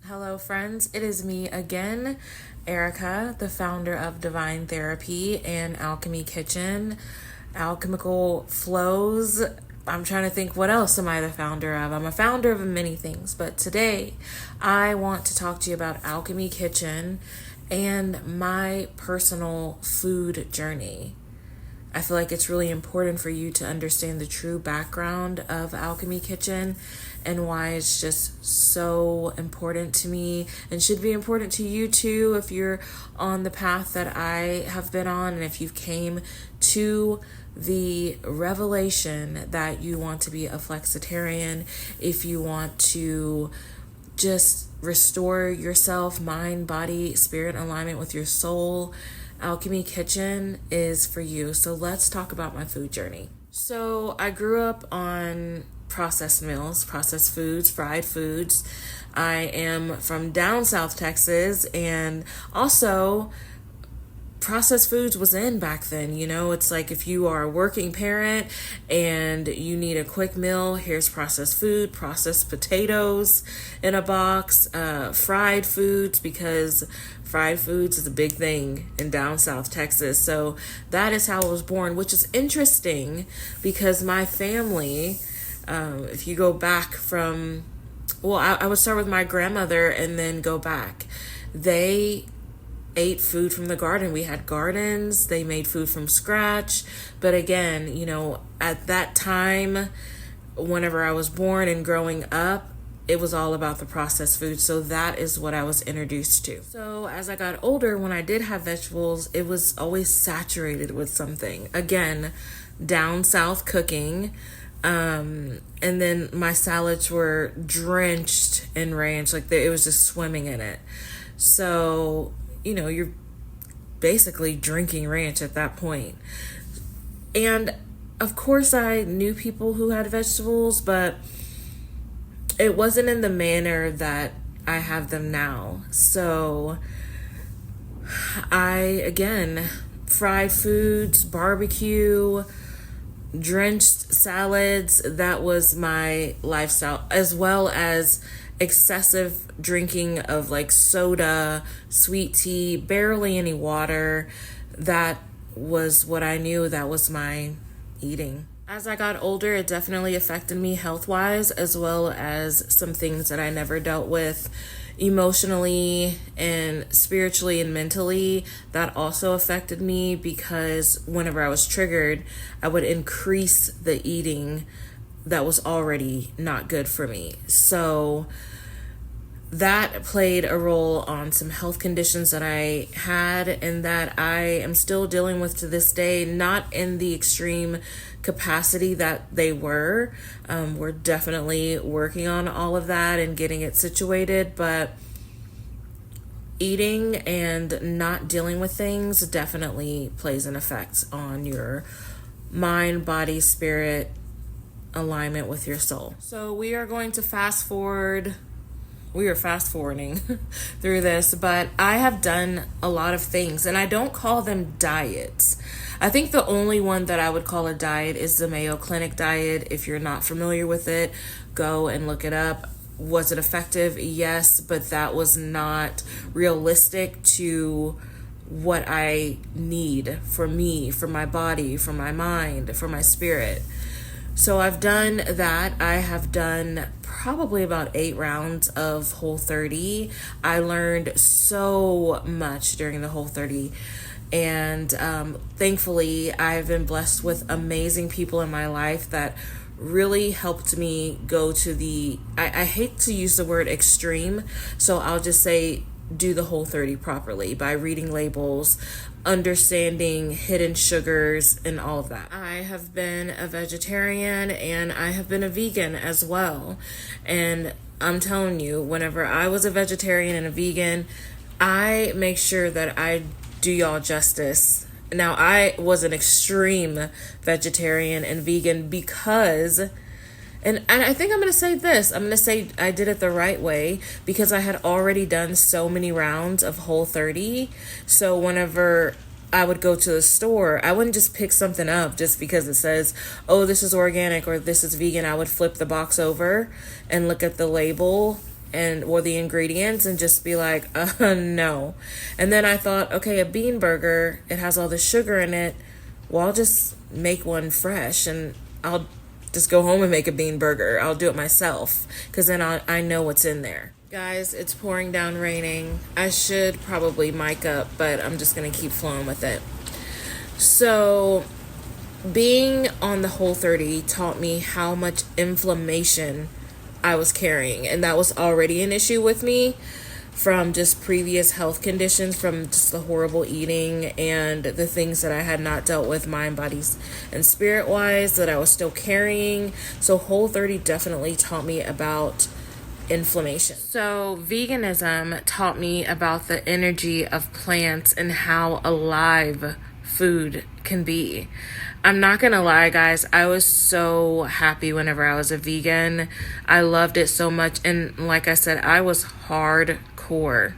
Hello, friends. It is me again, Erica, the founder of Divine Therapy and ALKYMÄ Kitchen, Alchemical Flows. I'm trying to think, what else am I the founder of? I'm a founder of many things, but today I want to talk to you about ALKYMÄ Kitchen and my personal food journey. I feel like it's really important for you to understand the true background of ALKYMÄ Kitchen and why it's just so important to me and should be important to you too if you're on the path that I have been on, and if you've came to the revelation that you want to be a flexitarian, if you want to just restore yourself, mind, body, spirit alignment with your soul. ALKYMÄ Kitchen is for you. So let's talk about my food journey. So I grew up on processed meals, processed foods, fried foods. I am from down South Texas, and also processed foods was in back then. It's like if you are a working parent and you need a quick meal, here's processed food, processed potatoes in a box, fried foods, because fried foods is a big thing in down South Texas. So that is how I was born, which is interesting because my family, if you go back from, I would start with my grandmother and then go back. They ate food from the garden. We had gardens. They made food from scratch. But again, at that time, whenever I was born and growing up, it was all about the processed food. So that is what I was introduced to. So as I got older, when I did have vegetables, it was always saturated with something. Again, down south cooking. And then my salads were drenched in ranch. It was just swimming in it. So you're basically drinking ranch at that point. And of course I knew people who had vegetables, but it wasn't in the manner that I have them now. So again, fried foods, barbecue, drenched salads, that was my lifestyle, as well as excessive drinking of soda, sweet tea, barely any water. That was what I knew. That was my eating. As I got older, it definitely affected me health-wise, as well as some things that I never dealt with emotionally and spiritually and mentally. That also affected me because whenever I was triggered, I would increase the eating that was already not good for me. So that played a role on some health conditions that I had and that I am still dealing with to this day, not in the extreme capacity that they were. We're definitely working on all of that and getting it situated, but eating and not dealing with things definitely plays an effect on your mind, body, spirit, alignment with your soul. So we are going to fast forwarding through this, but I have done a lot of things, and I don't call them diets. I think the only one that I would call a diet is the Mayo Clinic diet. If you're not familiar with it, go and look it up. Was it effective? Yes, but that was not realistic to what I need for me, for my body, for my mind, for my spirit. So I've done that. I have done probably about 8 rounds of Whole30. I learned so much during the Whole30. And thankfully, I've been blessed with amazing people in my life that really helped me go to I hate to use the word extreme, so I'll just say do the Whole30 properly by reading labels, understanding hidden sugars, and all of that. I have been a vegetarian and I have been a vegan as well. And I'm telling you, whenever I was a vegetarian and a vegan, I make sure that I do y'all justice. Now, I was an extreme vegetarian and vegan because, and I think I'm going to say this, I'm going to say I did it the right way because I had already done so many rounds of Whole30. So whenever I would go to the store, I wouldn't just pick something up just because it says, oh, this is organic or this is vegan. I would flip the box over and look at the label or the ingredients and just be like, no. And then I thought, okay, a bean burger, it has all the sugar in it. Well, I'll just make one fresh and I'll just go home and make a bean burger. I'll do it myself because then I know what's in there. Guys, it's pouring down raining. I should probably mic up, but I'm just going to keep flowing with it. So being on the Whole30 taught me how much inflammation I was carrying, and that was already an issue with me from just previous health conditions, from just the horrible eating and the things that I had not dealt with mind, bodies, and spirit wise that I was still carrying. So Whole30 definitely taught me about inflammation. So veganism taught me about the energy of plants and how alive food can be. I'm not gonna lie, guys, I was so happy whenever I was a vegan. I loved it so much, and like I said, I was hardcore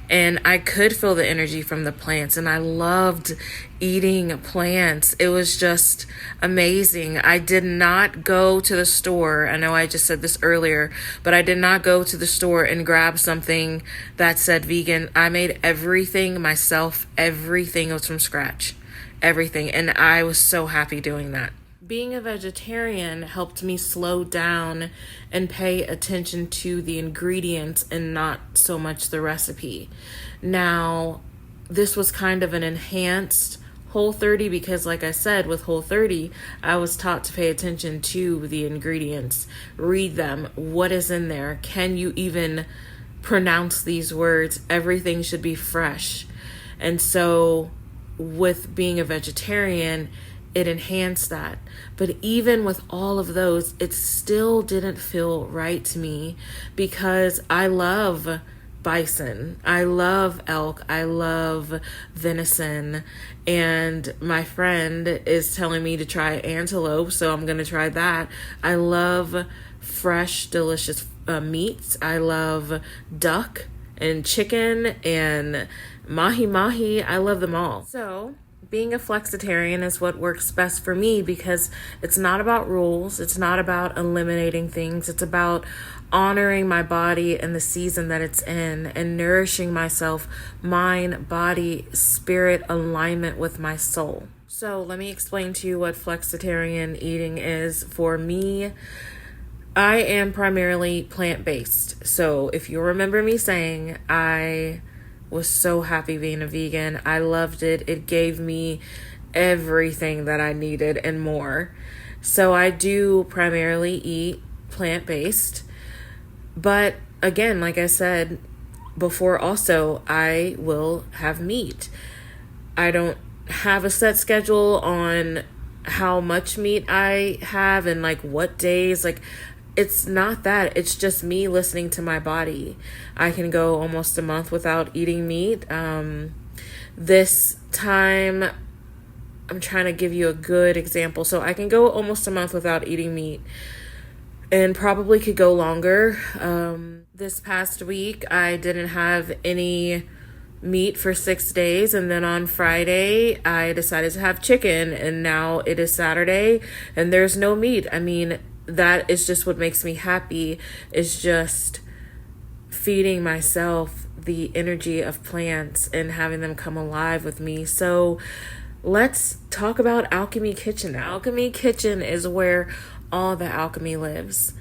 and I could feel the energy from the plants, and I loved eating plants. It was just amazing. I did not go to the store. I know I just said this earlier, but I did not go to the store and grab something that said vegan. I made everything myself. Everything was from scratch. Everything. And I was so happy doing that. Being a vegetarian helped me slow down and pay attention to the ingredients and not so much the recipe. Now, this was kind of an enhanced Whole30 because, like I said, with Whole30, I was taught to pay attention to the ingredients, read them, what is in there, can you even pronounce these words, everything should be fresh. And so with being a vegetarian, it enhanced that. But even with all of those, it still didn't feel right to me because I love bison, I love elk, I love venison, and my friend is telling me to try antelope, so I'm gonna try that. I love fresh, delicious meats. I love duck and chicken and mahi-mahi. I love them all. So being a flexitarian is what works best for me because it's not about rules. It's not about eliminating things. It's about honoring my body and the season that it's in and nourishing myself, mind, body, spirit, alignment with my soul. So let me explain to you what flexitarian eating is for me. I am primarily plant-based. So if you remember me saying, I was so happy being a vegan. I loved it. It gave me everything that I needed and more. So I do primarily eat plant-based. But again, like I said before, also, I will have meat. I don't have a set schedule on how much meat I have and like what days. Like, it's not that. It's just me listening to my body. I can go almost a month without eating meat. This time, I'm trying to give you a good example. So I can go almost a month without eating meat and probably could go longer. This past week, I didn't have any meat for 6 days. And then on Friday, I decided to have chicken. And now it is Saturday and there's no meat. I mean, that is just what makes me happy, is just feeding myself the energy of plants and having them come alive with me. So let's talk about ALKYMÄ Kitchen now. ALKYMÄ Kitchen is where all the alchemy lives.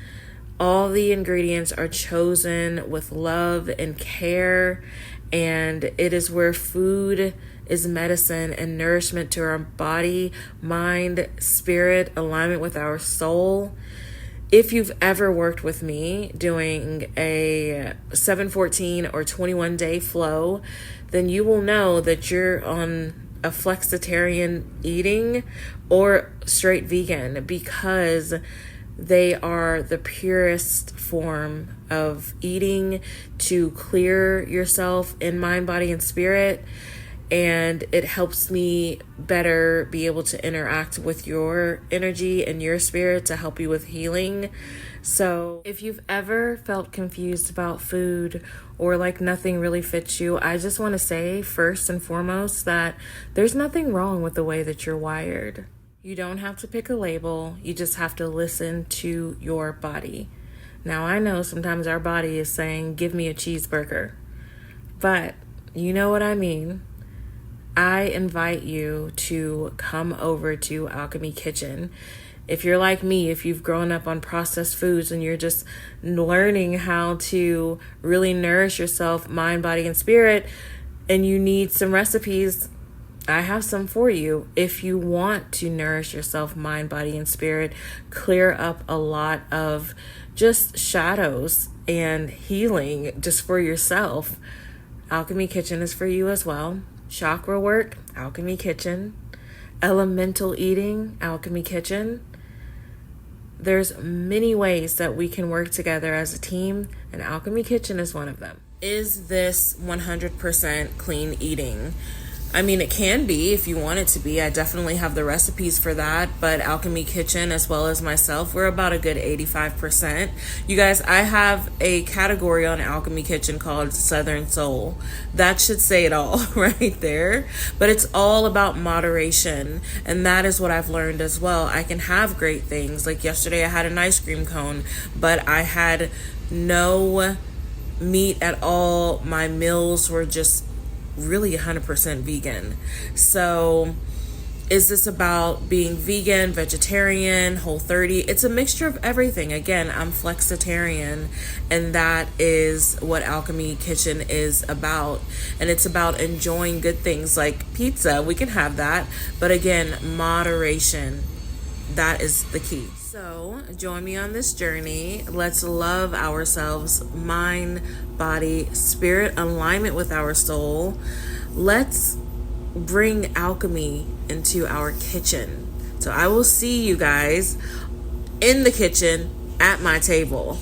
All the ingredients are chosen with love and care, and it is where food is medicine and nourishment to our body, mind, spirit, alignment with our soul. If you've ever worked with me doing a 7-14 or 21 day flow, then you will know that you're on a flexitarian eating or straight vegan, because they are the purest form of eating to clear yourself in mind, body, and spirit. And it helps me better be able to interact with your energy and your spirit to help you with healing. So if you've ever felt confused about food or like nothing really fits you, I just want to say first and foremost that there's nothing wrong with the way that you're wired. You don't have to pick a label. You just have to listen to your body. Now, I know sometimes our body is saying, give me a cheeseburger, but you know what I mean. I invite you to come over to ALKYMÄ Kitchen. If you're like me, if you've grown up on processed foods and you're just learning how to really nourish yourself, mind, body, and spirit, and you need some recipes, I have some for you. If you want to nourish yourself, mind, body, and spirit, clear up a lot of just shadows and healing just for yourself, ALKYMÄ Kitchen is for you as well. Chakra work, ALKYMÄ Kitchen. Elemental eating, ALKYMÄ Kitchen. There's many ways that we can work together as a team, and ALKYMÄ Kitchen is one of them. Is this 100% clean eating? I mean, it can be if you want it to be. I definitely have the recipes for that, but ALKYMÄ Kitchen, as well as myself, we're about a good 85%. You guys, I have a category on ALKYMÄ Kitchen called Southern Soul. That should say it all right there. But it's all about moderation, and that is what I've learned as well. I can have great things. Like yesterday, I had an ice cream cone, but I had no meat at all. My meals were just really 100% vegan. So is this about being vegan, vegetarian, Whole30? It's a mixture of everything. Again, I'm Flexitarian, and that is what ALKYMÄ Kitchen is about. And it's about enjoying good things like pizza. We can have that, but again, moderation. That is the key. So join me on this journey. Let's love ourselves, mind, body, spirit, alignment with our soul. Let's bring alchemy into our kitchen. So I will see you guys in the kitchen at my table.